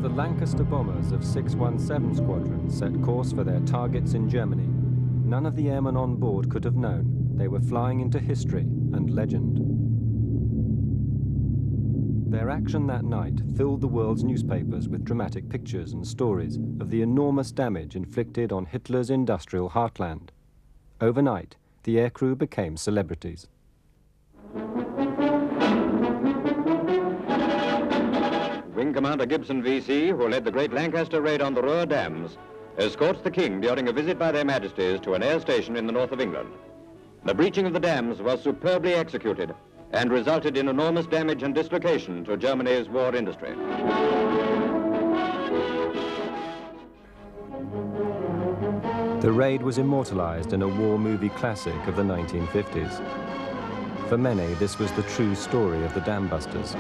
the Lancaster bombers of 617 Squadron set course for their targets in Germany, none of the airmen on board could have known they were flying into history and legend. Their action that night filled the world's newspapers with dramatic pictures and stories of the enormous damage inflicted on Hitler's industrial heartland. Overnight, the aircrew became celebrities. Wing Commander Gibson, VC, who led the great Lancaster raid on the Ruhr dams, escorts the King during a visit by their Majesties to an air station in the north of England. The breaching of the dams was superbly executed and resulted in enormous damage and dislocation to Germany's war industry. The raid was immortalized in a war movie classic of the 1950s. For many, this was the true story of the Dambusters.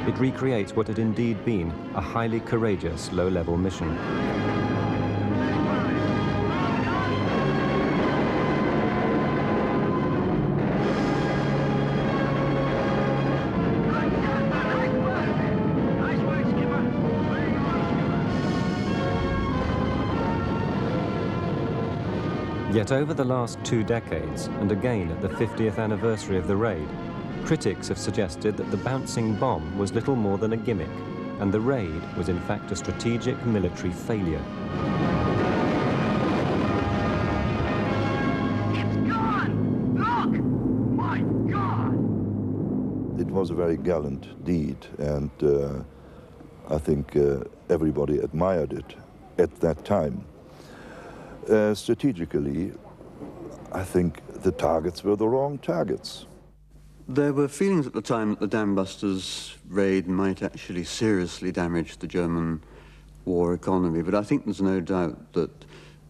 It recreates what had indeed been a highly courageous low-level mission. Yet over the last 2 decades, and again at the 50th anniversary of the raid, critics have suggested that the bouncing bomb was little more than a gimmick, and the raid was in fact a strategic military failure. It's gone! Look! My God! It was a very gallant deed, and I think everybody admired it at that time. Strategically, I think the targets were the wrong targets. There were feelings at the time that the Dambusters raid might actually seriously damage the German war economy, but I think there's no doubt that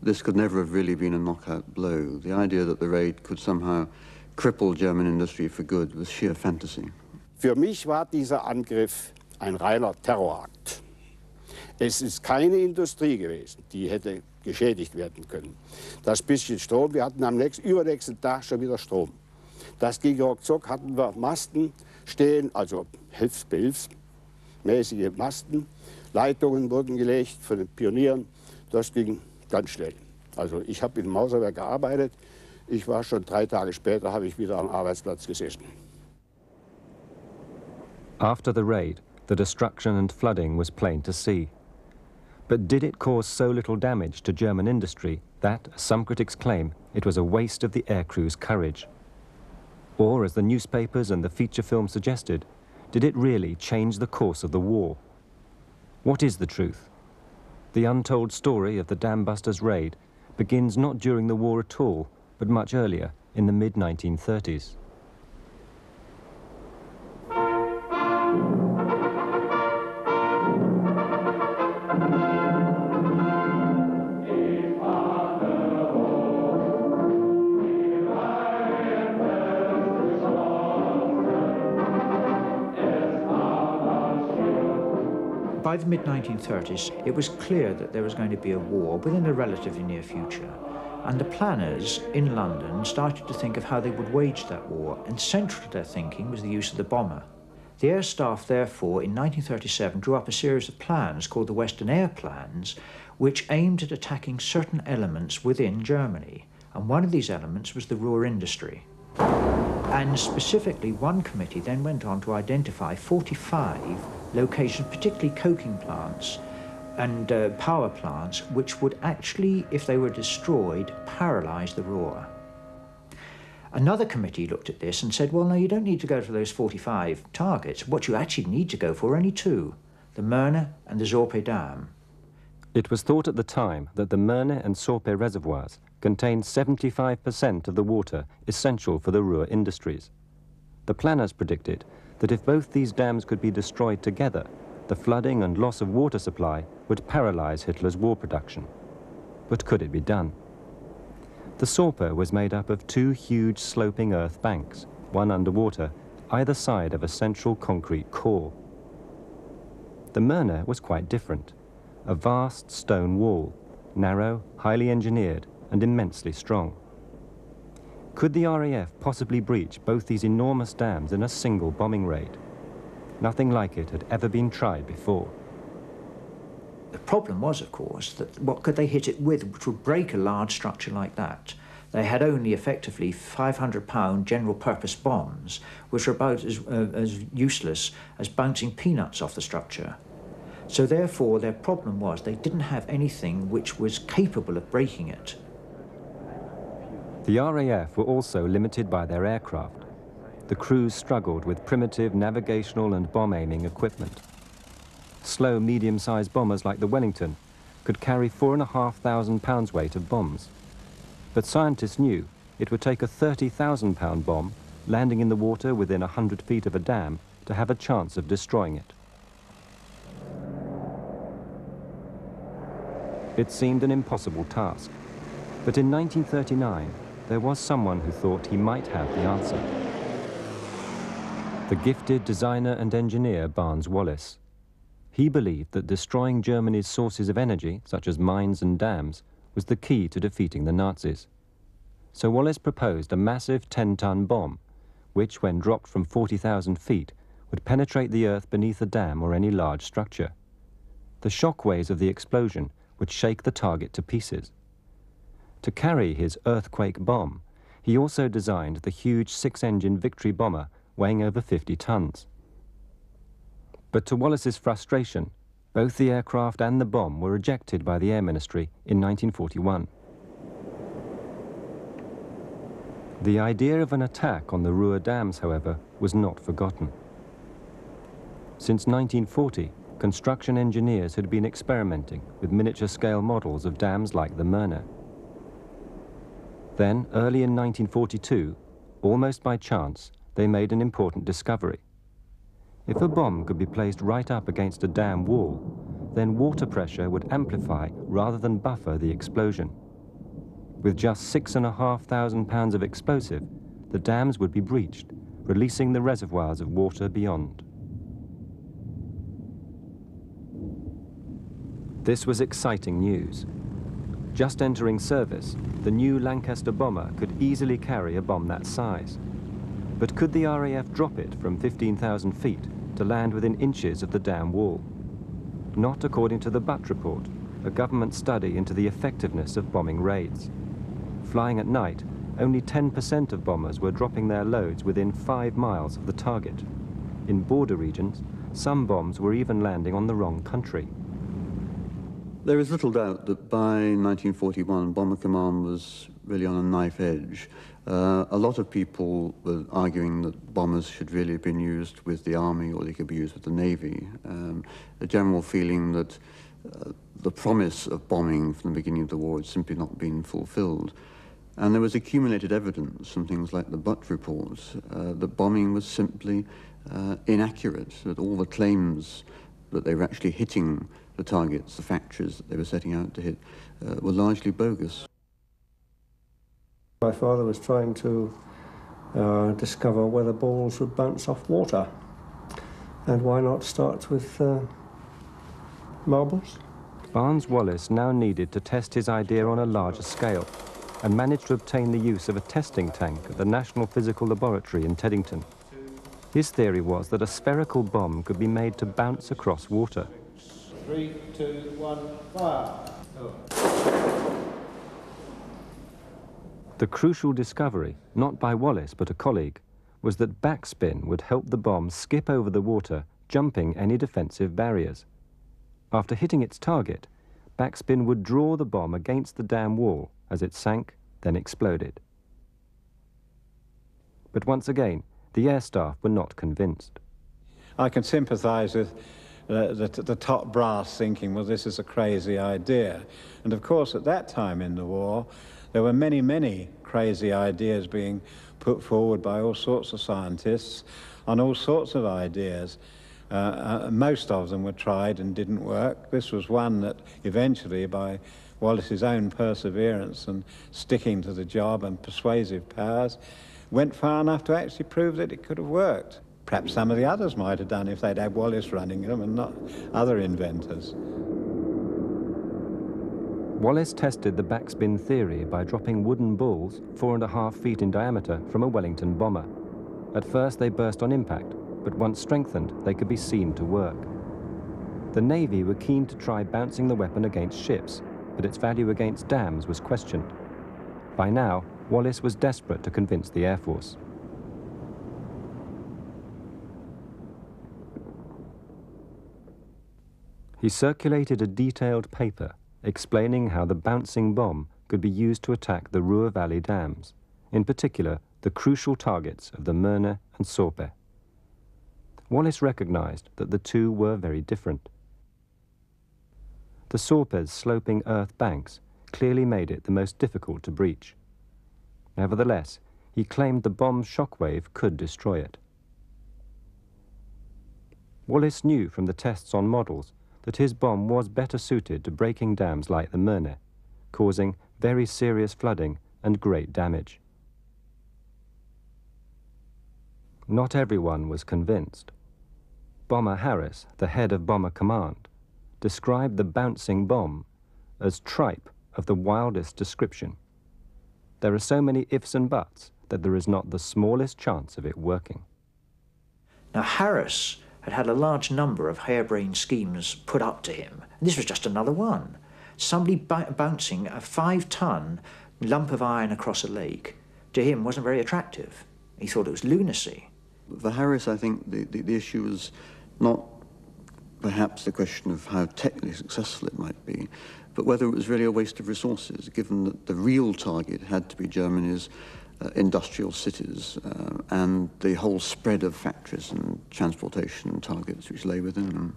this could never have really been a knockout blow. The idea that the raid could somehow cripple German industry for good was sheer fantasy. Für mich war dieser Angriff ein reiner Terrorakt. Es ist keine Industrie gewesen, die hätte geschädigt werden können. Das bisschen Strom, wir hatten am übernächsten Tag schon wieder Strom. Das ging ruckzuck, hatten wir Masten stehen, also behilfsmäßige Masten. Leitungen wurden gelegt von den Pionieren. Das ging ganz schnell. Also ich habe im Mauserwerk gearbeitet. Ich war schon 3 Tage später, habe ich wieder am Arbeitsplatz gesessen. After the raid, the destruction and flooding was plain to see. But did it cause so little damage to German industry that, as some critics claim, it was a waste of the aircrew's courage? Or, as the newspapers and the feature film suggested, did it really change the course of the war? What is the truth? The untold story of the Dambusters raid begins not during the war at all, but much earlier, in the mid-1930s. By the mid-1930s, it was clear that there was going to be a war within the relatively near future, and the planners in London started to think of how they would wage that war, and central to their thinking was the use of the bomber. The Air Staff, therefore, in 1937 drew up a series of plans called the Western Air Plans, which aimed at attacking certain elements within Germany, and one of these elements was the Ruhr industry. And specifically, one committee then went on to identify 45 locations, particularly coking plants and power plants, which would actually, if they were destroyed, paralyze the Ruhr. Another committee looked at this and said, well, no, you don't need to go for those 45 targets. What you actually need to go for are only 2, the Möhne and the Sorpe Dam. It was thought at the time that the Möhne and Sorpe reservoirs contained 75% of the water essential for the Ruhr industries. The planners predicted that if both these dams could be destroyed together, the flooding and loss of water supply would paralyze Hitler's war production. But could it be done? The Sorpe was made up of 2 huge sloping earth banks, one underwater, either side of a central concrete core. The Möhne was quite different, a vast stone wall, narrow, highly engineered, and immensely strong. Could the RAF possibly breach both these enormous dams in a single bombing raid? Nothing like it had ever been tried before. The problem was, of course, that what could they hit it with which would break a large structure like that? They had only effectively 500-pound general-purpose bombs, which were about as useless as bouncing peanuts off the structure. So therefore, their problem was they didn't have anything which was capable of breaking it. The RAF were also limited by their aircraft. The crews struggled with primitive navigational and bomb-aiming equipment. Slow, medium-sized bombers like the Wellington could carry 4,500 pounds weight of bombs. But scientists knew it would take a 30,000-pound bomb landing in the water within 100 feet of a dam to have a chance of destroying it. It seemed an impossible task, but in 1939 there was someone who thought he might have the answer. The gifted designer and engineer Barnes Wallis. He believed that destroying Germany's sources of energy, such as mines and dams, was the key to defeating the Nazis. So Wallis proposed a massive 10-ton bomb, which, when dropped from 40,000 feet, would penetrate the earth beneath a dam or any large structure. The shock waves of the explosion would shake the target to pieces. To carry his earthquake bomb, he also designed the huge 6-engine Victory bomber weighing over 50 tons. But to Wallis's frustration, both the aircraft and the bomb were rejected by the Air Ministry in 1941. The idea of an attack on the Ruhr dams, however, was not forgotten. Since 1940, construction engineers had been experimenting with miniature-scale models of dams like the Möhne. Then, early in 1942, almost by chance, they made an important discovery. If a bomb could be placed right up against a dam wall, then water pressure would amplify rather than buffer the explosion. With just 6,500 pounds of explosive, the dams would be breached, releasing the reservoirs of water beyond. This was exciting news. Just entering service, the new Lancaster bomber could easily carry a bomb that size. But could the RAF drop it from 15,000 feet to land within inches of the dam wall? Not according to the Butt report, a government study into the effectiveness of bombing raids. Flying at night, only 10% of bombers were dropping their loads within 5 miles of the target. In border regions, some bombs were even landing on the wrong country. There is little doubt that by 1941, Bomber Command was really on a knife edge. A lot of people were arguing that bombers should really have been used with the Army or they could be used with the Navy. A general feeling that the promise of bombing from the beginning of the war had simply not been fulfilled. And there was accumulated evidence from things like the Butt report that bombing was simply inaccurate, that all the claims that they were actually hitting the targets, the factories that they were setting out to hit, were largely bogus. My father was trying to discover whether balls would bounce off water, and why not start with marbles? Barnes Wallis now needed to test his idea on a larger scale and managed to obtain the use of a testing tank at the National Physical Laboratory in Teddington. His theory was that a spherical bomb could be made to bounce across water. 3, 2, 1, fire! Oh. The crucial discovery, not by Wallis but a colleague, was that backspin would help the bomb skip over the water, jumping any defensive barriers. After hitting its target, backspin would draw the bomb against the dam wall as it sank, then exploded. But once again, the air staff were not convinced. I can sympathise with the top brass thinking, well, this is a crazy idea. And of course, at that time in the war, there were many, many crazy ideas being put forward by all sorts of scientists on all sorts of ideas. Most of them were tried and didn't work. This was one that eventually, by Wallis's own perseverance and sticking to the job and persuasive powers, went far enough to actually prove that it could have worked. Perhaps some of the others might have done if they'd had Wallis running them and not other inventors. Wallis tested the backspin theory by dropping wooden balls 4.5 feet in diameter from a Wellington bomber. At first they burst on impact, but once strengthened they could be seen to work. The Navy were keen to try bouncing the weapon against ships, but its value against dams was questioned. By now, Wallis was desperate to convince the Air Force. He circulated a detailed paper explaining how the bouncing bomb could be used to attack the Ruhr Valley dams, in particular the crucial targets of the Möhne and Sorpe. Wallis recognized that the two were very different. The Sorpe's sloping earth banks clearly made it the most difficult to breach. Nevertheless, he claimed the bomb's shockwave could destroy it. Wallis knew from the tests on models that his bomb was better suited to breaking dams like the Möhne, causing very serious flooding and great damage. Not everyone was convinced. Bomber Harris, the head of Bomber Command, described the bouncing bomb as tripe of the wildest description. There are so many ifs and buts that there is not the smallest chance of it working. Now Harris had had a large number of harebrained schemes put up to him. And this was just another one. Somebody bouncing a 5-ton lump of iron across a lake, to him wasn't very attractive. He thought it was lunacy. For Harris, I think the issue was not perhaps the question of how technically successful it might be, but whether it was really a waste of resources, given that the real target had to be Germany's industrial cities and the whole spread of factories and transportation targets which lay within them.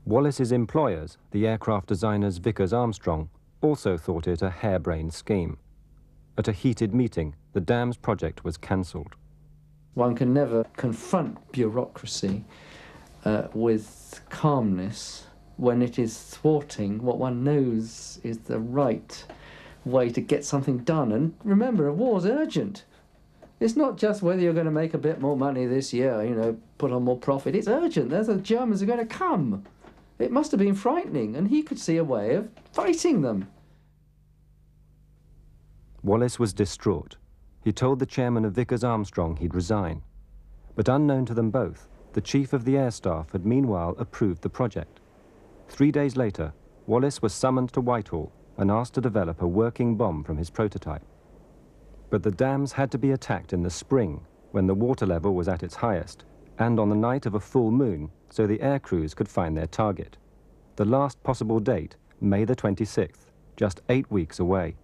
Wallis's employers, the aircraft designers Vickers Armstrong, also thought it a harebrained scheme. At a heated meeting, the dam's project was cancelled. One can never confront bureaucracy with calmness when it is thwarting what one knows is the right way to get something done. And remember, a war's urgent. It's not just whether you're going to make a bit more money this year, you know, put on more profit. It's urgent. The Germans are going to come. It must have been frightening, and he could see a way of fighting them. Wallis was distraught. He told the chairman of Vickers Armstrong he'd resign. But unknown to them both, the chief of the air staff had meanwhile approved the project. 3 days later, Wallis was summoned to Whitehall and asked to develop a working bomb from his prototype. But the dams had to be attacked in the spring, when the water level was at its highest, and on the night of a full moon, so the air crews could find their target. The last possible date, May the 26th, just 8 weeks away.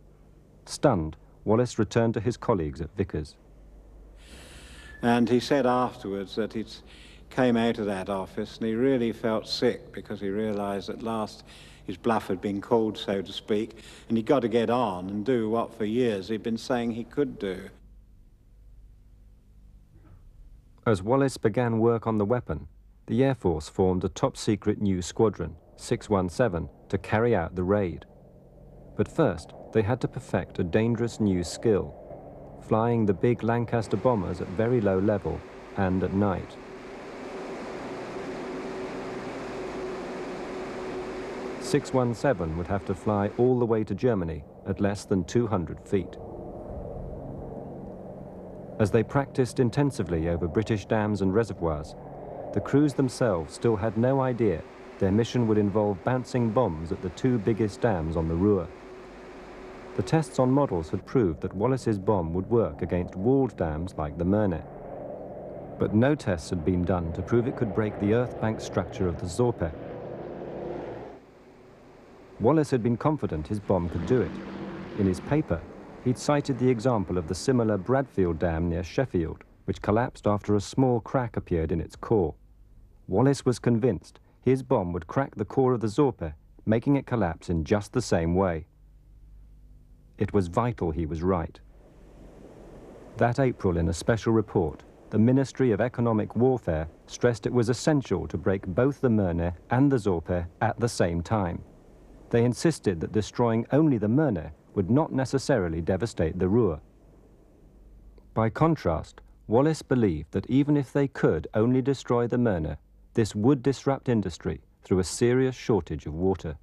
Stunned, Wallis returned to his colleagues at Vickers. And he said afterwards that he came out of that office and he really felt sick because he realised at last his bluff had been called, so to speak, and he'd got to get on and do what for years he'd been saying he could do. As Wallis began work on the weapon, the Air Force formed a top-secret new squadron, 617, to carry out the raid. But first, they had to perfect a dangerous new skill, flying the big Lancaster bombers at very low level and at night. .617 would have to fly all the way to Germany at less than 200 feet. As they practiced intensively over British dams and reservoirs, the crews themselves still had no idea their mission would involve bouncing bombs at the two biggest dams on the Ruhr. The tests on models had proved that Wallis's bomb would work against walled dams like the Möhne. But no tests had been done to prove it could break the earth bank structure of the Sorpe. Wallis had been confident his bomb could do it. In his paper, he'd cited the example of the similar Bradfield Dam near Sheffield, which collapsed after a small crack appeared in its core. Wallis was convinced his bomb would crack the core of the Sorpe, making it collapse in just the same way. It was vital he was right. That April, in a special report, the Ministry of Economic Warfare stressed it was essential to break both the Möhne and the Sorpe at the same time. They insisted that destroying only the Möhne would not necessarily devastate the Ruhr. By contrast, Wallis believed that even if they could only destroy the Möhne, this would disrupt industry through a serious shortage of water.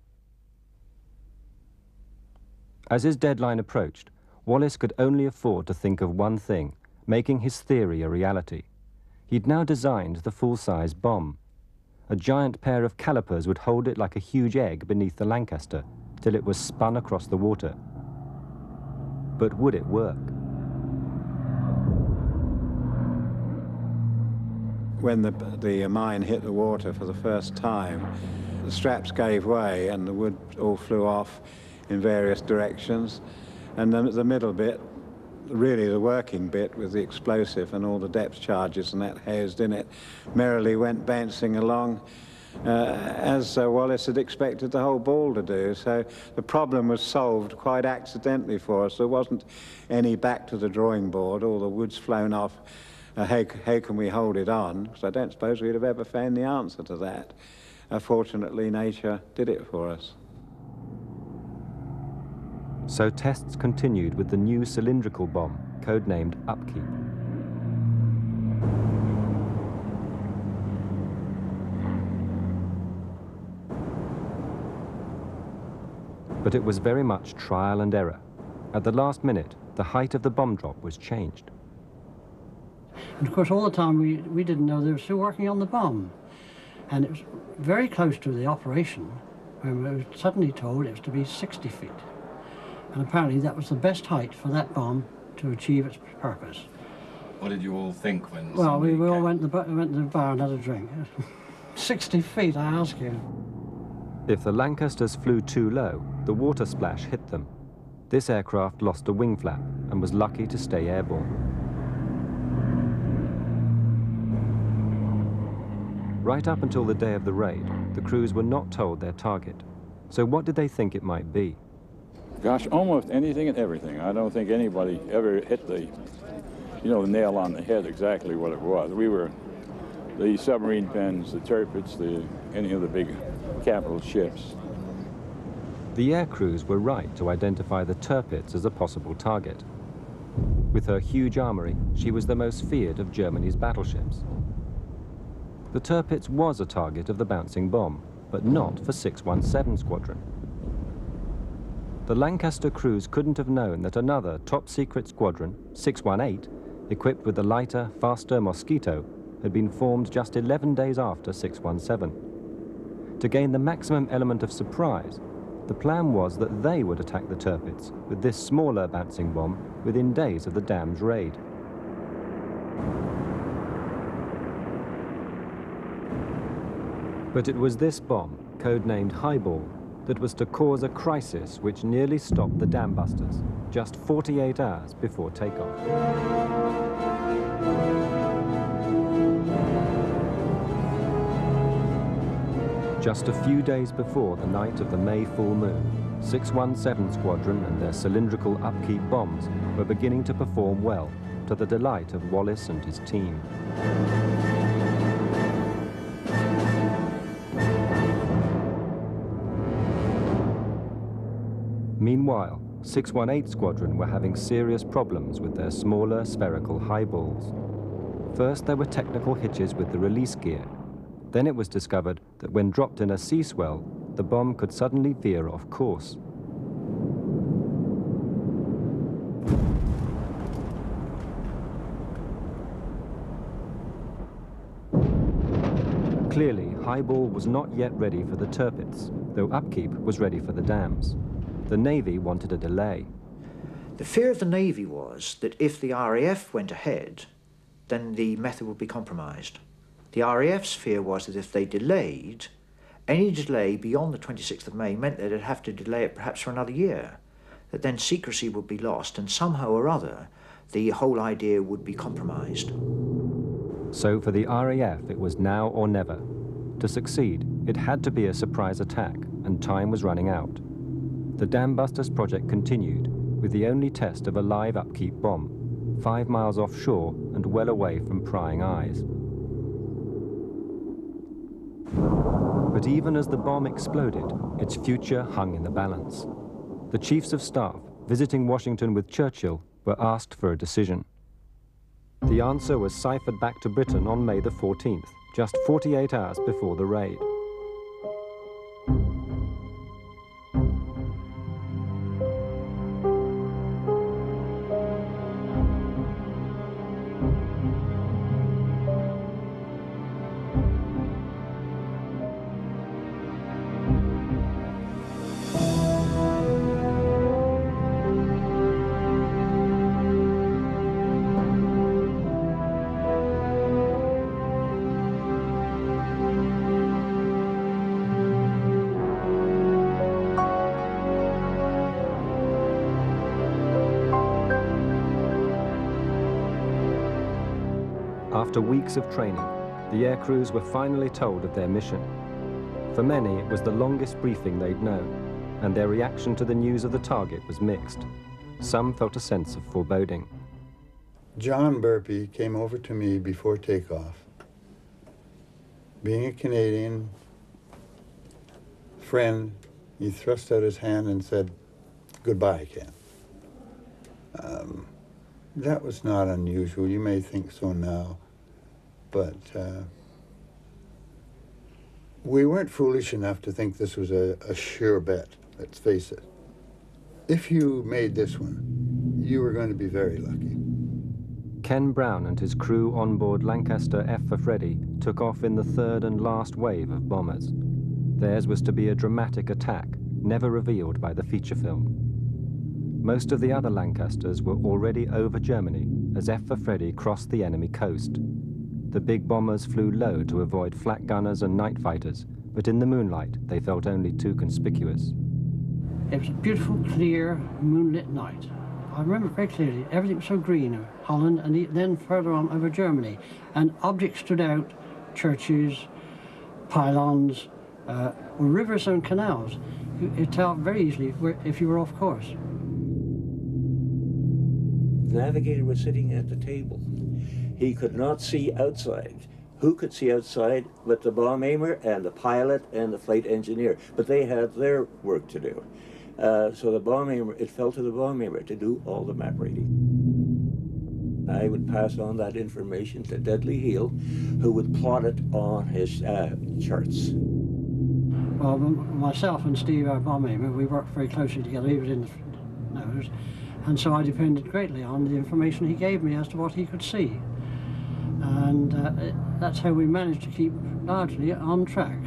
As his deadline approached, Wallis could only afford to think of one thing, making his theory a reality. He'd now designed the full-size bomb. A giant pair of calipers would hold it like a huge egg beneath the Lancaster till it was spun across the water. But would it work? When the mine hit the water for the first time, the straps gave way and the wood all flew off in various directions. And the middle bit, really the working bit with the explosive and all the depth charges and that housed in it, merrily went bouncing along as Wallis had expected the whole ball to do. So the problem was solved quite accidentally for us. There wasn't any back to the drawing board, all the wood's flown off. How can we hold it on? Because I don't suppose we'd have ever found the answer to that. Fortunately, nature did it for us. So tests continued with the new cylindrical bomb, codenamed Upkeep. But it was very much trial and error. At the last minute, the height of the bomb drop was changed. And of course, all the time we didn't know they were still working on the bomb. And it was very close to the operation when we were suddenly told it was to be 60 feet. And apparently that was the best height for that bomb to achieve its purpose. What did you all think when... Well, we all went to the bar and had a drink. 60 feet, I ask you. If the Lancasters flew too low, the water splash hit them. This aircraft lost a wing flap and was lucky to stay airborne. Right up until the day of the raid, the crews were not told their target. So what did they think it might be? Gosh, almost anything and everything. I don't think anybody ever hit the nail on the head exactly what it was. We were the submarine pens, the turrets, any of the big capital ships. The air crews were right to identify the Tirpitz as a possible target. With her huge armory, she was the most feared of Germany's battleships. The Tirpitz was a target of the bouncing bomb, but not for 617 Squadron. The Lancaster crews couldn't have known that another top-secret squadron, 618, equipped with the lighter, faster Mosquito, had been formed just 11 days after 617. To gain the maximum element of surprise, the plan was that they would attack the Tirpitz with this smaller bouncing bomb within days of the dam's raid. But it was this bomb, codenamed Highball, that was to cause a crisis which nearly stopped the Dambusters, just 48 hours before takeoff. Just a few days before the night of the May full moon, 617 Squadron and their cylindrical Upkeep bombs were beginning to perform well, to the delight of Wallis and his team. Meanwhile, 618 Squadron were having serious problems with their smaller spherical highballs. First, there were technical hitches with the release gear. Then it was discovered that when dropped in a sea swell, the bomb could suddenly veer off course. Clearly, Highball was not yet ready for the Tirpitz, though Upkeep was ready for the dams. The Navy wanted a delay. The fear of the Navy was that if the RAF went ahead, then the method would be compromised. The RAF's fear was that if they delayed, any delay beyond the 26th of May meant that they'd have to delay it perhaps for another year, that then secrecy would be lost and somehow or other the whole idea would be compromised. So for the RAF, it was now or never. To succeed, it had to be a surprise attack, and time was running out. The Dambusters project continued, with the only test of a live Upkeep bomb, 5 miles offshore and well away from prying eyes. But even as the bomb exploded, its future hung in the balance. The chiefs of staff, visiting Washington with Churchill, were asked for a decision. The answer was ciphered back to Britain on May the 14th, just 48 hours before the raid. After weeks of training, the air crews were finally told of their mission. For many, it was the longest briefing they'd known, and their reaction to the news of the target was mixed. Some felt a sense of foreboding. John Burpee came over to me before takeoff. Being a Canadian friend, he thrust out his hand and said, "Goodbye, Ken." That was not unusual. You may think so now, but we weren't foolish enough to think this was a sure bet, let's face it. If you made this one, you were going to be very lucky. Ken Brown and his crew on board Lancaster F for Freddy took off in the third and last wave of bombers. Theirs was to be a dramatic attack, never revealed by the feature film. Most of the other Lancasters were already over Germany as F for Freddy crossed the enemy coast. The big bombers flew low to avoid flak gunners and night fighters, but in the moonlight they felt only too conspicuous. It was a beautiful, clear, moonlit night. I remember very clearly, everything was so green, Holland, and then further on over Germany. And objects stood out, churches, pylons, rivers and canals. You could tell very easily if you were off course. The navigator was sitting at the table. He could not see outside. Who could see outside but the bomb aimer and the pilot and the flight engineer? But they had their work to do. So the bomb aimer, it fell to the bomb aimer to do all the map reading. I would pass on that information to Dudley Heel, who would plot it on his charts. Well, myself and Steve, our bomb aimer, we worked very closely together. He was in the nose, and so I depended greatly on the information he gave me as to what he could see. And that's how we managed to keep largely on track.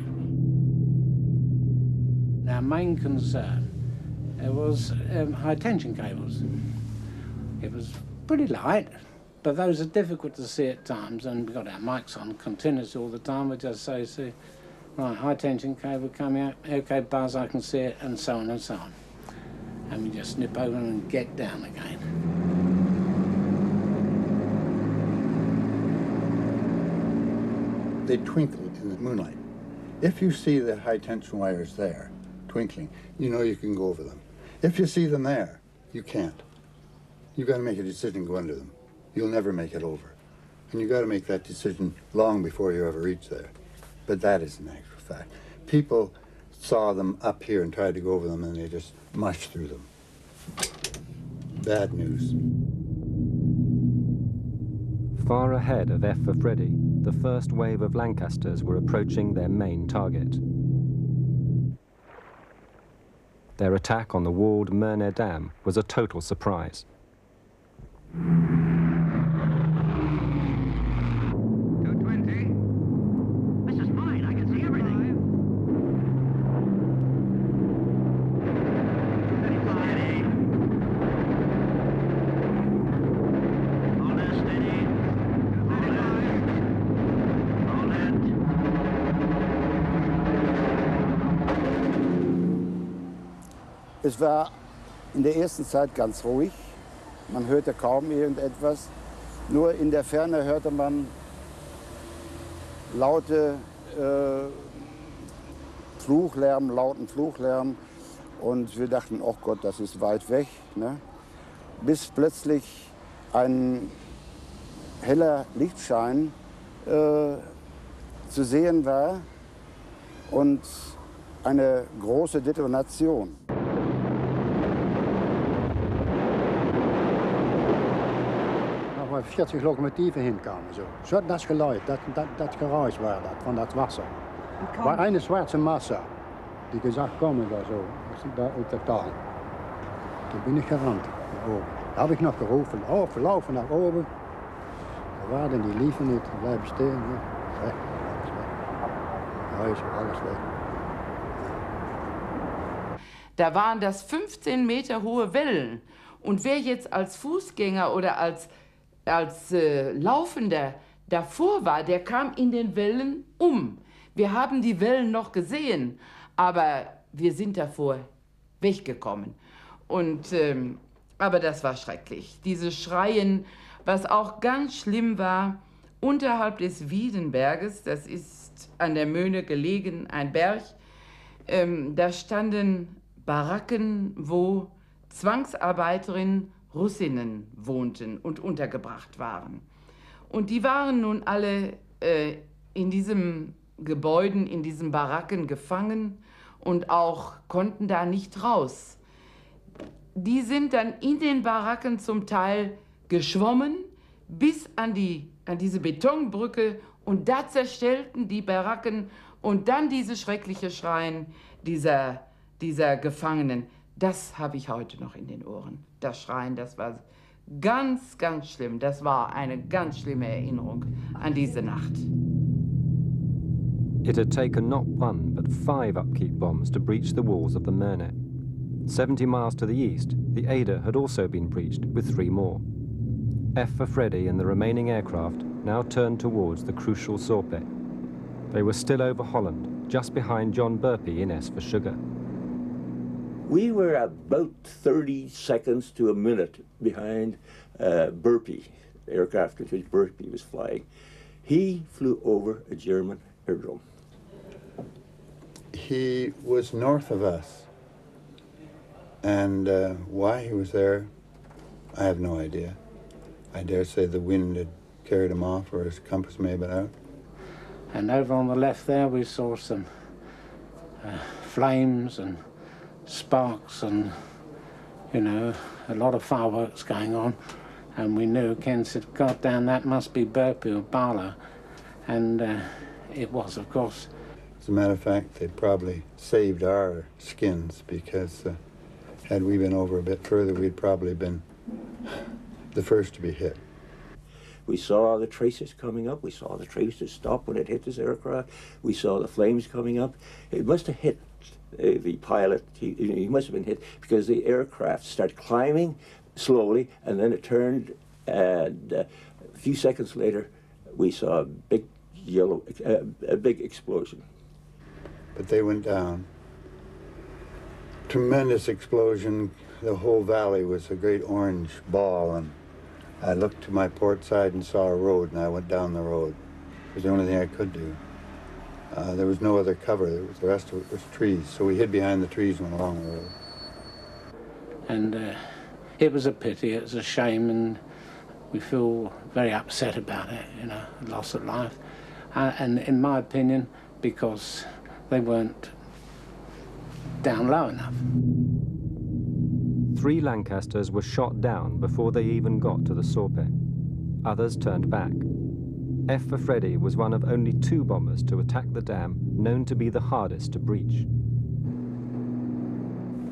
Our main concern was high tension cables. It was pretty light, but those are difficult to see at times, and we've got our mics on continuously all the time. We just say, right, high tension cable coming out, okay, Buzz, I can see it, and so on and so on. And we just snip over and get down again. They twinkle in the moonlight. If you see the high tension wires there, twinkling, you know you can go over them. If you see them there, you can't. You've got to make a decision to go under them. You'll never make it over. And you've got to make that decision long before you ever reach there. But that is an actual fact. People saw them up here and tried to go over them, and they just mushed through them. Bad news. Far ahead of F for Freddy, the first wave of Lancasters were approaching their main target. Their attack on the walled Mernay Dam was a total surprise. 220. This is fine. I can see everything. 255. Hold it steady. 235. Hold it. Es war in der ersten Zeit ganz ruhig. Man hörte kaum irgendetwas. Nur in der Ferne hörte man lauten Fluchlärm. Und wir dachten, oh Gott, das ist weit weg. Ne? Bis plötzlich ein heller Lichtschein zu sehen war und eine große Detonation. Waar 40 locomotieve heen kwamen. Zo dat geluid, dat geruis war dat, van dat Wasser. War eine schwarze Masse, die gesagt kommen da so, da uit der Tal. Toen ben ik gerannt naar oben. Da habe ich noch gerufen, laufen nach oben. Da waren die liefen nicht, bleiben stehen. Weg, alles weg. Huis, alles weg. Da waren das 15 Meter hohe Wellen. Und wer jetzt als Fußgänger oder als Laufender davor war, der kam in den Wellen um. Wir haben die Wellen noch gesehen, aber wir sind davor weggekommen. Und, aber das war schrecklich. Diese Schreien, was auch ganz schlimm war, unterhalb des Wiedenberges, das ist an der Möhne gelegen, ein Berg, da standen Baracken, wo Zwangsarbeiterinnen Russinnen wohnten und untergebracht waren. Und die waren nun alle in diesen Gebäuden, in diesen Baracken gefangen und auch konnten da nicht raus. Die sind dann in den Baracken zum Teil geschwommen bis an diese Betonbrücke und da zerstellten die Baracken und dann diese schreckliche Schreien dieser Gefangenen. Das habe ich heute noch in den Ohren. Das Schreien, das war ganz, ganz schlimm. Das war eine ganz schlimme Erinnerung an diese Nacht. It had taken not one, but 5 upkeep bombs to breach the walls of the Möhne. 70 miles to the east, the Ada had also been breached with 3 more. F for Freddy and the remaining aircraft now turned towards the crucial Sorpe. They were still over Holland, just behind John Burpee in S for Sugar. We were about 30 seconds to a minute behind Burpee, the aircraft which Burpee was flying. He flew over a German aerodrome. He was north of us, and why he was there, I have no idea. I dare say the wind had carried him off, or his compass may have been out. And over on the left there we saw some flames and sparks and, you know, a lot of fireworks going on. And we knew, Ken said, God damn, that must be Burpee or Barlow. And it was, of course. As a matter of fact, they probably saved our skins, because had we been over a bit further, we'd probably been the first to be hit. We saw the tracers coming up. We saw the tracers stop when it hit this aircraft. We saw the flames coming up. It must have hit the pilot. He must have been hit because the aircraft started climbing slowly, and then it turned, and a few seconds later, we saw a big a big explosion. But they went down. Tremendous explosion. The whole valley was a great orange ball, and I looked to my port side and saw a road, and I went down the road. It was the only thing I could do. There was no other cover. The rest of it was trees, so we hid behind the trees and went along the road. And it was a pity, it was a shame, and we feel very upset about it, you know, loss of life. And in my opinion, because they weren't down low enough. 3 Lancasters were shot down before they even got to the Sorpe. Others turned back. F for Freddy was one of only 2 bombers to attack the dam known to be the hardest to breach.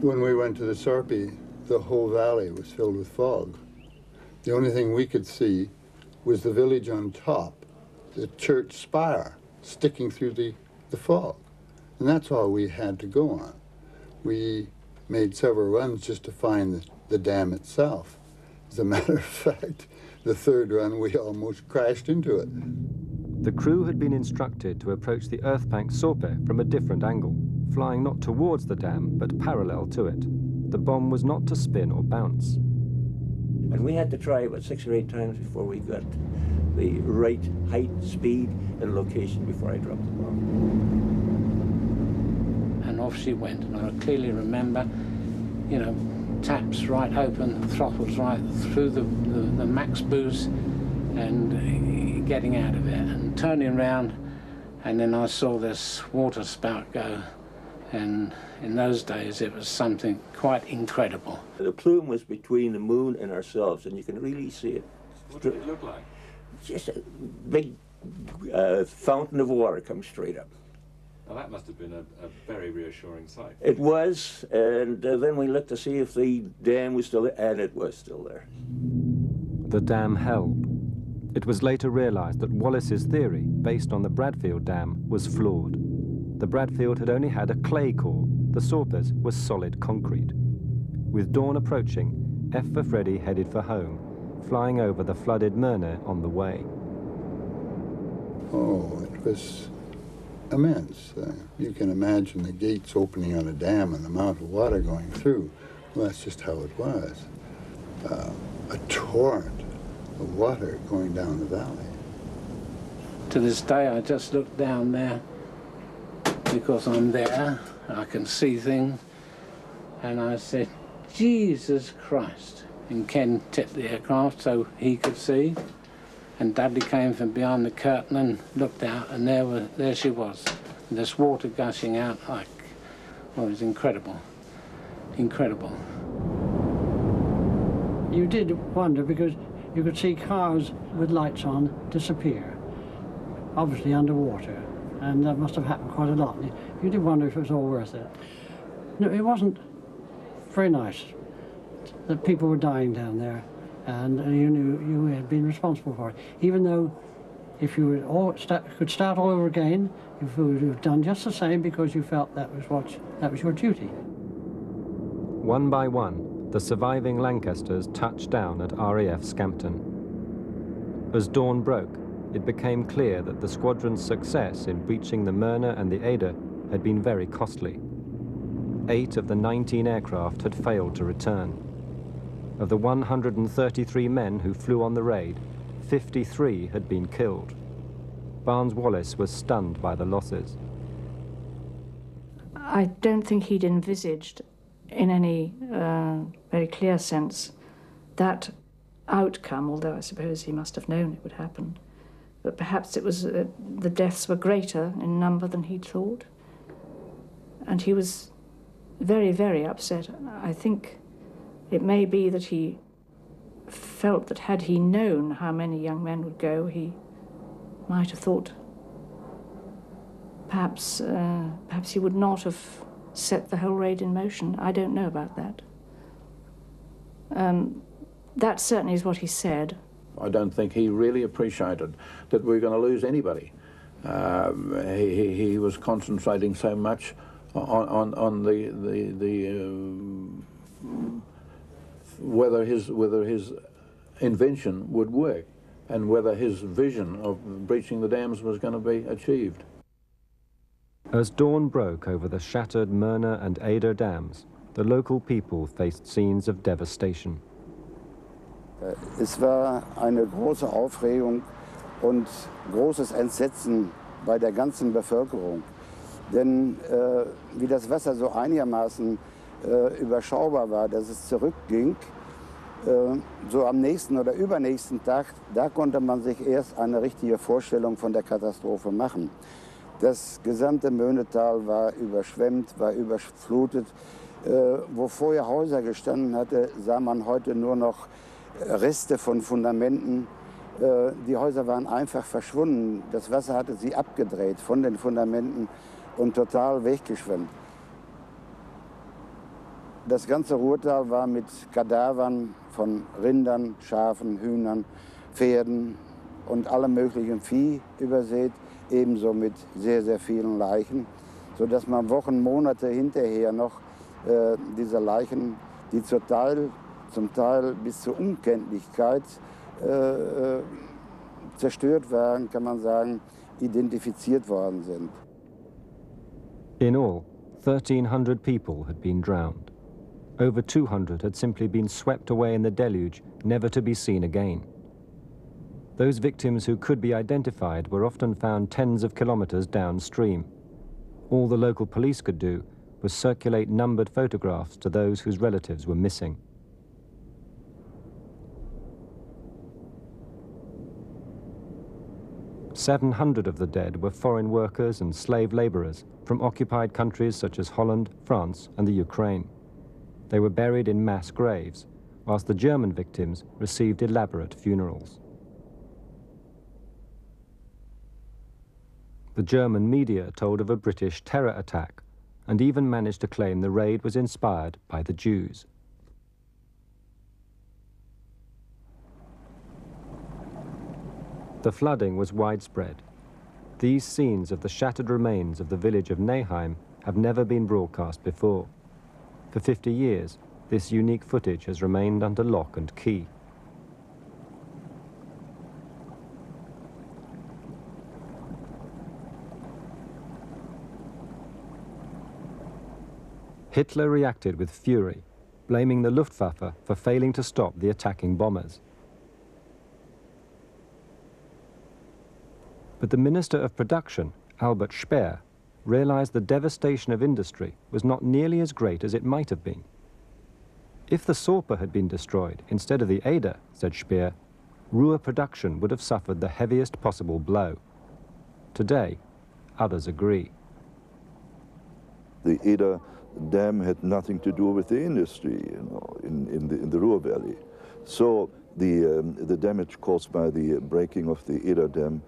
When we went to the Sorpe, the whole valley was filled with fog. The only thing we could see was the village on top, the church spire sticking through the fog. And that's all we had to go on. We made several runs just to find the dam itself. As a matter of fact, the 3rd run, we almost crashed into it. The crew had been instructed to approach the earthbank Sorpe from a different angle, flying not towards the dam, but parallel to it. The bomb was not to spin or bounce. And we had to try about 6 or 8 times before we got the right height, speed, and location before I dropped the bomb. And off she went, and I clearly remember, you know, taps right open, throttles right through the max boost, and getting out of it, and turning around, and then I saw this water spout go, and in those days it was something quite incredible. The plume was between the moon and ourselves, and you can really see it. What did it look like? Just a big fountain of water comes straight up. Well, that must have been a very reassuring sight. It was, and then we looked to see if the dam was still there, and it was still there. The dam held. It was later realized that Wallis's theory, based on the Bradfield Dam, was flawed. The Bradfield had only had a clay core. The Sorpes was solid concrete. With dawn approaching, F for Freddy headed for home, flying over the flooded Möhne on the way. Oh, it was immense. You can imagine the gates opening on a dam and the amount of water going through. Well, that's just how it was. A torrent of water going down the valley. To this day, I just look down there because I'm there, I can see things, and I said, Jesus Christ. And Ken tipped the aircraft so he could see, and Dudley came from behind the curtain and looked out, and there she was, and this water gushing out like, well, it was incredible, incredible. You did wonder because you could see cars with lights on disappear, obviously underwater, and that must have happened quite a lot. You did wonder if it was all worth it. No, it wasn't very nice that people were dying down there, and you knew you had been responsible for it. Even though if you could start all over again, you would have done just the same because you felt that was your duty. One by one, the surviving Lancasters touched down at RAF Scampton. As dawn broke, it became clear that the squadron's success in breaching the Myrna and the Ada had been very costly. 8 of the 19 aircraft had failed to return. Of the 133 men who flew on the raid, 53 had been killed. Barnes Wallis was stunned by the losses. I don't think he'd envisaged in any very clear sense that outcome, although I suppose he must have known it would happen. But perhaps it was the deaths were greater in number than he'd thought. And he was very, very upset. I think it may be that he felt that had he known how many young men would go, he might have thought perhaps he would not have set the whole raid in motion. I don't know about that. That certainly is what he said. I don't think he really appreciated that we were going to lose anybody. He was concentrating so much on whether his invention would work and whether his vision of breaching the dams was going to be achieved. As dawn broke over the shattered Myrna and Ada dams, the local people faced scenes of devastation. Es war eine große Aufregung und großes Entsetzen bei der ganzen Bevölkerung. Denn wie das Wasser so einigermaßen überschaubar war, dass es zurückging, so am nächsten oder übernächsten Tag, da konnte man sich erst eine richtige Vorstellung von der Katastrophe machen. Das gesamte Möhnetal war überschwemmt, war überflutet. Wo vorher Häuser gestanden hatte, sah man heute nur noch Reste von Fundamenten. Die Häuser waren einfach verschwunden. Das Wasser hatte sie abgedreht von den Fundamenten und total weggeschwemmt. Das ganze Ruhrtal war mit Kadavern von Rindern, Schafen, Hühnern, Pferden und allem möglichen Vieh übersät, ebenso mit sehr, sehr vielen Leichen, sodass man Wochen, Monate hinterher noch diese Leichen, die zum Teil bis zur Unkenntlichkeit zerstört waren, kann man sagen, identifiziert worden sind. In all, 1,300 people had been drowned. Over 200 had simply been swept away in the deluge, never to be seen again. Those victims who could be identified were often found tens of kilometers downstream. All the local police could do was circulate numbered photographs to those whose relatives were missing. "700 of the dead were foreign workers and slave laborers from occupied countries such as Holland, France, and the Ukraine. They were buried in mass graves, whilst the German victims received elaborate funerals. The German media told of a British terror attack and even managed to claim the raid was inspired by the Jews. The flooding was widespread. These scenes of the shattered remains of the village of Neheim have never been broadcast before. For 50 years, this unique footage has remained under lock and key. Hitler reacted with fury, blaming the Luftwaffe for failing to stop the attacking bombers. But the Minister of Production, Albert Speer, realized the devastation of industry was not nearly as great as it might have been. If the Sorpe had been destroyed instead of the Ada, said Speer, Ruhr production would have suffered the heaviest possible blow. Today, others agree. The Ada dam had nothing to do with the industry, in the Ruhr Valley. So the damage caused by the breaking of the Ada dam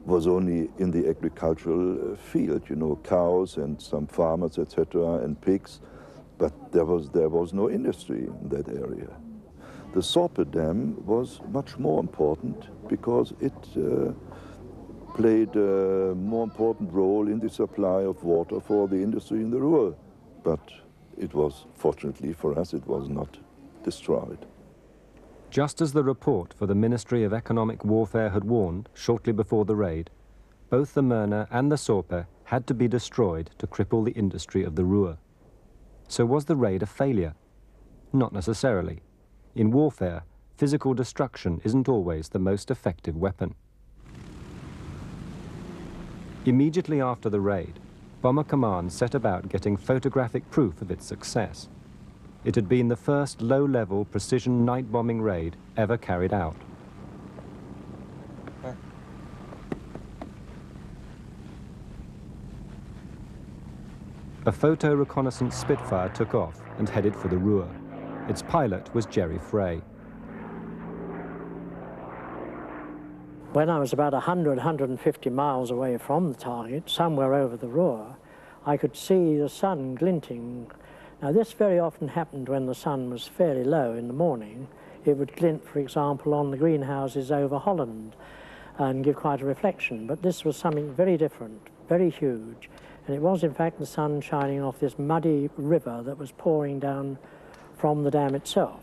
was only in the agricultural field, cows and some farmers, etc., and pigs, but there was no industry in that area. The Sorpe dam was much more important because it played a more important role in the supply of water for the industry in the Ruhr. But it was, fortunately for us, it was not destroyed. Just as the report for the Ministry of Economic Warfare had warned shortly before the raid, both the Möhne and the Sorpe had to be destroyed to cripple the industry of the Ruhr. So was the raid a failure? Not necessarily. In warfare, physical destruction isn't always the most effective weapon. Immediately after the raid, Bomber Command set about getting photographic proof of its success. It had been the first low-level precision night bombing raid ever carried out. A photo reconnaissance Spitfire took off and headed for the Ruhr. Its pilot was Jerry Frey. When I was about 100, 150 miles away from the target, somewhere over the Ruhr, I could see the sun glinting. Now this very often happened when the sun was fairly low in the morning. It would glint, for example, on the greenhouses over Holland and give quite a reflection. But this was something very different, very huge. And it was, in fact, the sun shining off this muddy river that was pouring down from the dam itself.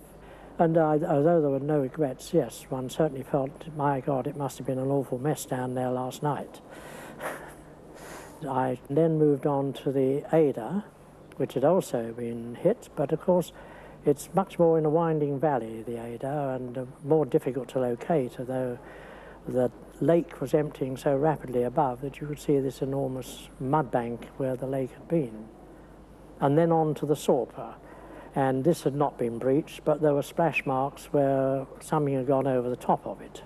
And although there were no regrets, yes, one certainly felt, my God, it must have been an awful mess down there last night. I then moved on to the Ada, which had also been hit, but of course it's much more in a winding valley, the Ada, and more difficult to locate, although the lake was emptying so rapidly above that you could see this enormous mud bank where the lake had been. And then on to the Sorpe, and this had not been breached, but there were splash marks where something had gone over the top of it.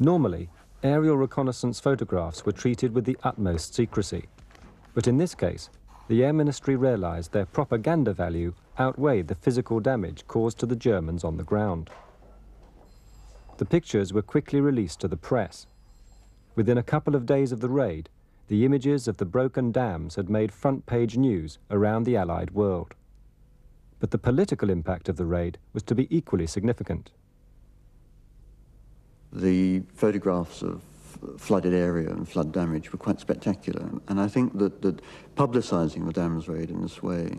Normally, aerial reconnaissance photographs were treated with the utmost secrecy. But in this case, the Air Ministry realized their propaganda value outweighed the physical damage caused to the Germans on the ground. The pictures were quickly released to the press. Within a couple of days of the raid, the images of the broken dams had made front-page news around the Allied world. But the political impact of the raid was to be equally significant. The photographs of flooded area and flood damage were quite spectacular, and I think that publicising the dams raid in this way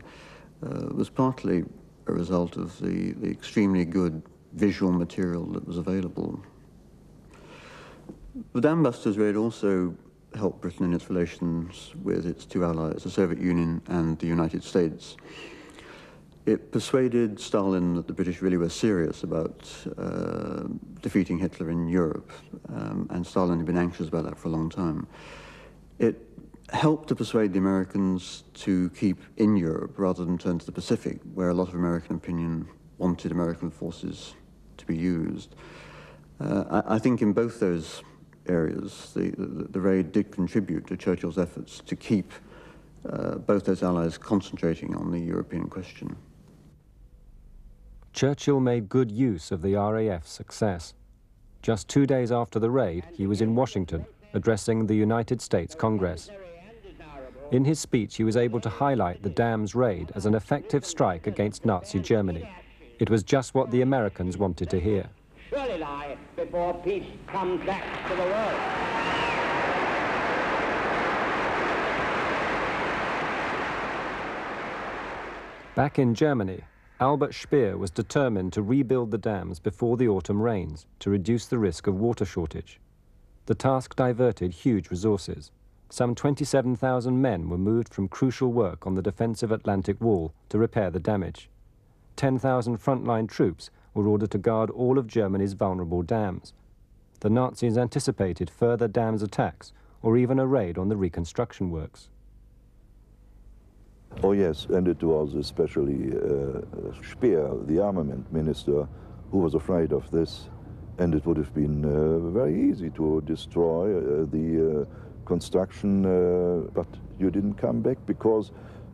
was partly a result of the extremely good visual material that was available. The Dambusters raid also helped Britain in its relations with its two allies, the Soviet Union and the United States. It persuaded Stalin that the British really were serious about defeating Hitler in Europe, and Stalin had been anxious about that for a long time. It helped to persuade the Americans to keep in Europe rather than turn to the Pacific, where a lot of American opinion wanted American forces to be used. I think in both those areas, the raid did contribute to Churchill's efforts to keep both those allies concentrating on the European question. Churchill made good use of the RAF's success. Just 2 days after the raid, he was in Washington, addressing the United States Congress. In his speech, he was able to highlight the dams raid as an effective strike against Nazi Germany. It was just what the Americans wanted to hear. Surely lie before peace comes back to the world. Back in Germany, Albert Speer was determined to rebuild the dams before the autumn rains to reduce the risk of water shortage. The task diverted huge resources. Some 27,000 men were moved from crucial work on the defensive Atlantic Wall to repair the damage. 10,000 frontline troops were ordered to guard all of Germany's vulnerable dams. the Nazis anticipated further dams attacks or even a raid on the reconstruction works. Oh yes, and it was especially Speer, the armament minister, who was afraid of this. And it would have been very easy to destroy the construction, but you didn't come back because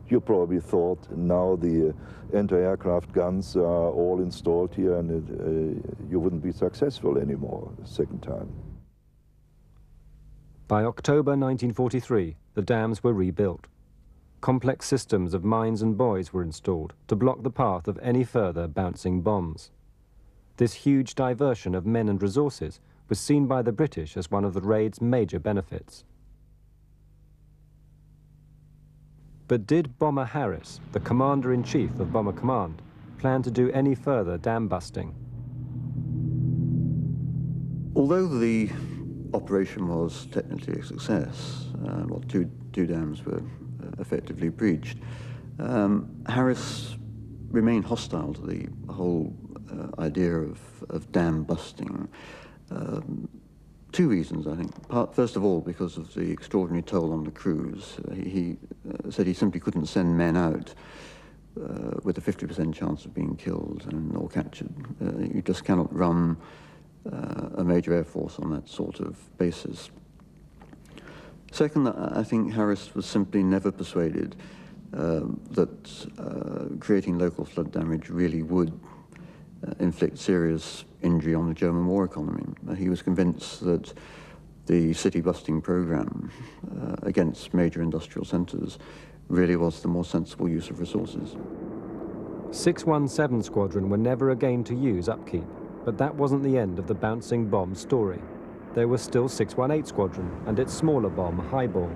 you probably thought now the anti-aircraft guns are all installed here and you wouldn't be successful anymore the second time. By October 1943, the dams were rebuilt. Complex systems of mines and buoys were installed to block the path of any further bouncing bombs. This huge diversion of men and resources was seen by the British as one of the raid's major benefits. But did Bomber Harris, the Commander-in-Chief of Bomber Command, plan to do any further dam busting? Although the operation was technically a success, well, two dams were effectively breached, Harris remained hostile to the whole idea of dam busting. Two reasons, I think. First of all, because of the extraordinary toll on the crews. He said he simply couldn't send men out with a 50% chance of being killed or captured. You just cannot run a major air force on that sort of basis. Second, I think Harris was simply never persuaded that creating local flood damage really would inflict serious injury on the German war economy. He was convinced that the city-busting program against major industrial centres really was the more sensible use of resources. 617 Squadron were never again to use upkeep, but that wasn't the end of the bouncing bomb story. There was still 618 Squadron and its smaller bomb, Highball.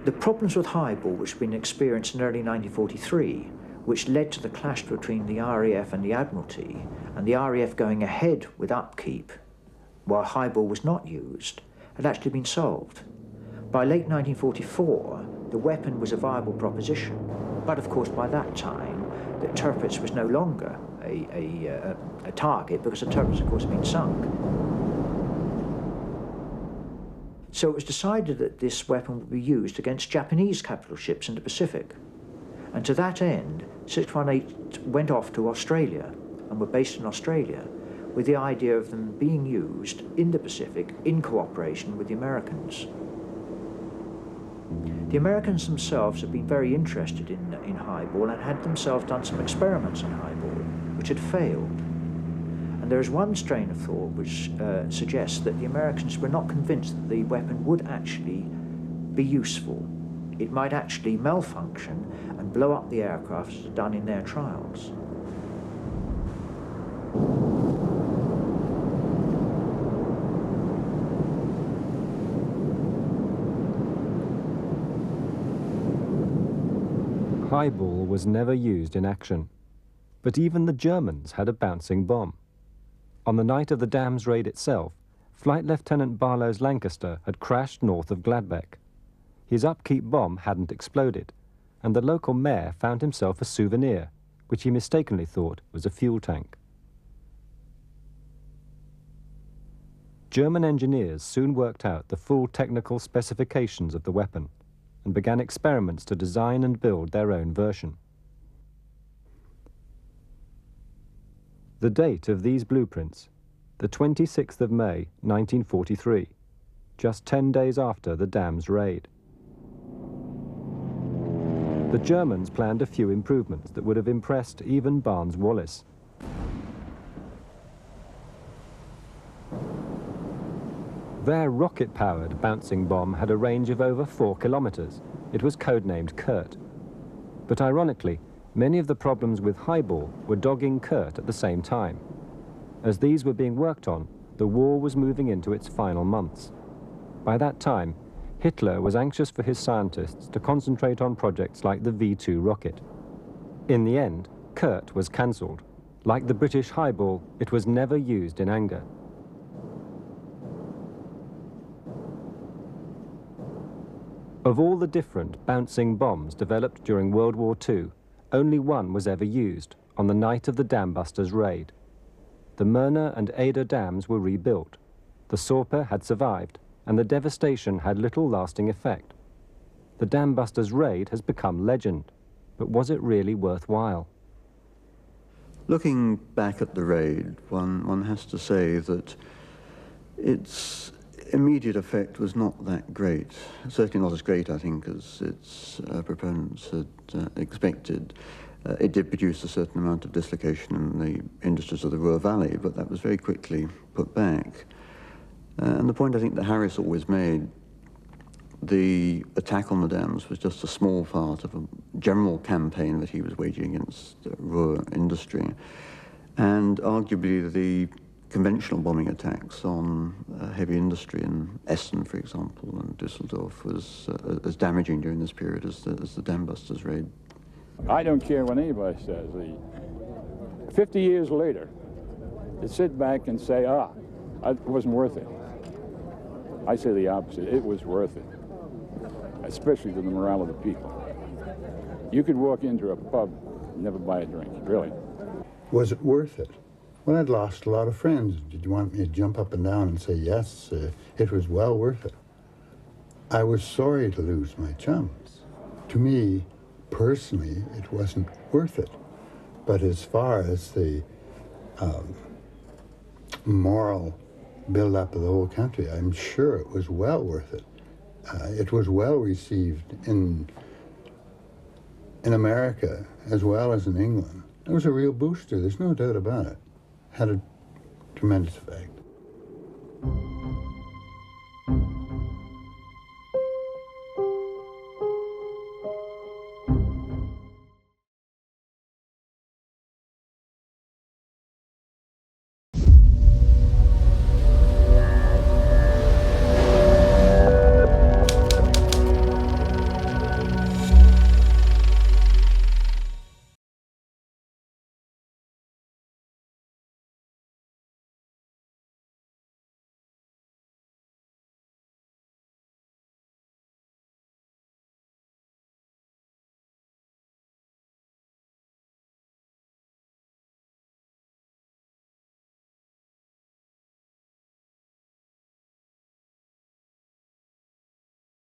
The problems with Highball, which had been experienced in early 1943, which led to the clash between the RAF and the Admiralty, and the RAF going ahead with upkeep while Highball was not used, had actually been solved. By late 1944, the weapon was a viable proposition, but of course by that time, the Tirpitz was no longer a target because the Tirpitz, of course, had been sunk. So it was decided that this weapon would be used against Japanese capital ships in the Pacific. And to that end, 618 went off to Australia and were based in Australia with the idea of them being used in the Pacific in cooperation with the Americans. The Americans themselves had been very interested in Highball and had themselves done some experiments on Highball, which had failed. And there is one strain of thought which suggests that the Americans were not convinced that the weapon would actually be useful. It might actually malfunction and blow up the aircraft as done in their trials. Highball was never used in action, but even the Germans had a bouncing bomb. On the night of the dams raid itself, Flight Lieutenant Barlow's Lancaster had crashed north of Gladbeck. His upkeep bomb hadn't exploded, and the local mayor found himself a souvenir, which he mistakenly thought was a fuel tank. German engineers soon worked out the full technical specifications of the weapon and began experiments to design and build their own version. The date of these blueprints, the 26th of May, 1943, just 10 days after the dams raid. The Germans planned a few improvements that would have impressed even Barnes Wallis. Their rocket-powered bouncing bomb had a range of over 4 kilometers. It was codenamed Kurt. But ironically, many of the problems with Highball were dogging Kurt at the same time. As these were being worked on, the war was moving into its final months. By that time, Hitler was anxious for his scientists to concentrate on projects like the V2 rocket. In the end, Kurt was cancelled. Like the British Highball, it was never used in anger. Of all the different bouncing bombs developed during World War II, only one was ever used, on the night of the Dambusters raid. The Myrna and Ada dams were rebuilt, the Sorpe had survived, and the devastation had little lasting effect. The Dambusters raid has become legend, but was it really worthwhile? Looking back at the raid, one has to say that its immediate effect was not that great. Certainly not as great, I think, as its proponents had expected. It did produce a certain amount of dislocation in the industries of the Ruhr Valley, but that was very quickly put back. And the point I think that Harris always made, the attack on the dams was just a small part of a general campaign that he was waging against Ruhr industry. And arguably the conventional bombing attacks on heavy industry in Essen, for example, and Düsseldorf was as damaging during this period as the Dambusters raid. I don't care what anybody says. 50 years later, to sit back and say, it wasn't worth it. I say the opposite. It was worth it, especially to the morale of the people. You could walk into a pub and never buy a drink, really. Was it worth it? Well, I'd lost a lot of friends. Did you want me to jump up and down and say, yes, it was well worth it? I was sorry to lose my chums. To me, personally, it wasn't worth it. But as far as the moral build-up of the whole country, I'm sure it was well worth it. It was well received in America as well as in England. It was a real booster, there's no doubt about it. Had a tremendous effect.